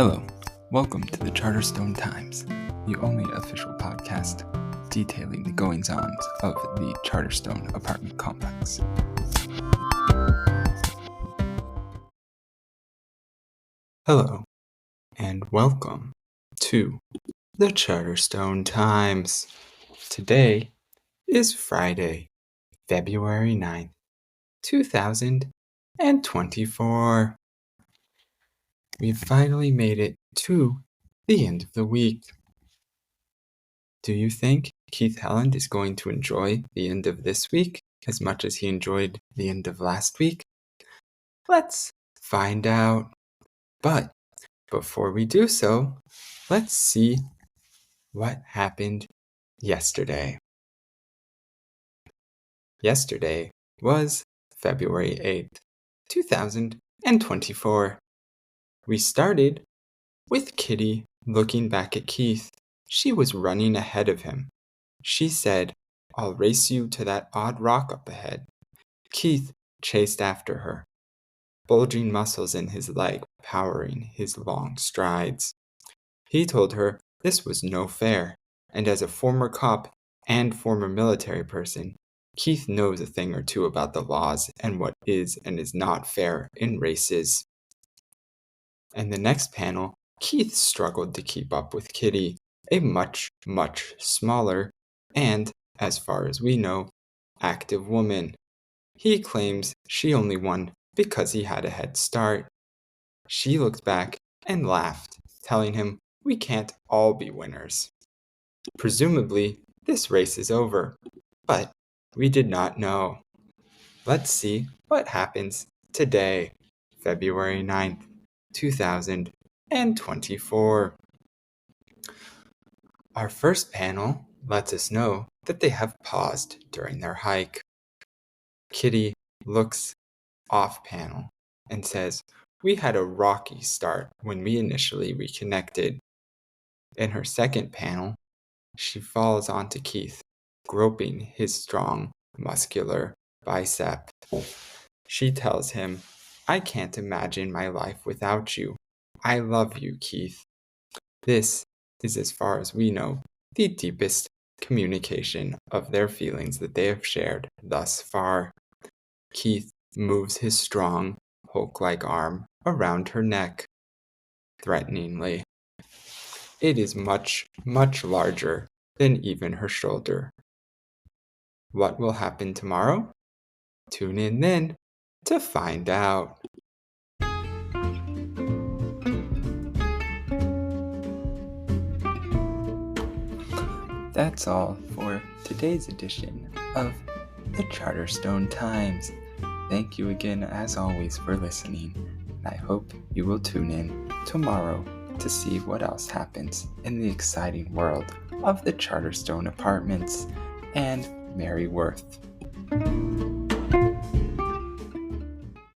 Hello, welcome to the Charterstone Times, the only official podcast detailing the goings-on of the Charterstone apartment complex. Hello, and welcome to the Charterstone Times. Today is Friday, February 9th, 2024. We've finally made it to the end of the week. Do you think Keith Helland is going to enjoy the end of this week as much as he enjoyed the end of last week? Let's find out. But before we do so, let's see what happened yesterday. Yesterday was February 8th, 2024. We started with Kitty looking back at Keith. She was running ahead of him. She said, "I'll race you to that odd rock up ahead." Keith chased after her, bulging muscles in his leg powering his long strides. He told her this was no fair, and as a former cop and former military person, Keith knows a thing or two about the laws and what is and is not fair in races. In the next panel, Keith struggled to keep up with Kitty, a much, much smaller and, as far as we know, active woman. He claims she only won because he had a head start. She looked back and laughed, telling him we can't all be winners. Presumably, this race is over, but we did not know. Let's see what happens today, February 9th, 2024. Our first panel lets us know that they have paused during their hike. Kitty looks off panel and says, "We had a rocky start when we initially reconnected." In her second panel, she falls onto Keith, groping his strong, muscular bicep. She tells him, "I can't imagine my life without you. I love you, Keith." This is, as far as we know, the deepest communication of their feelings that they have shared thus far. Keith moves his strong, Hulk-like arm around her neck, threateningly. It is much, much larger than even her shoulder. What will happen tomorrow? Tune in then to find out. That's all for today's edition of the Charterstone Times. Thank you again, as always, for listening. I hope you will tune in tomorrow to see what else happens in the exciting world of the Charterstone Apartments and Mary Worth.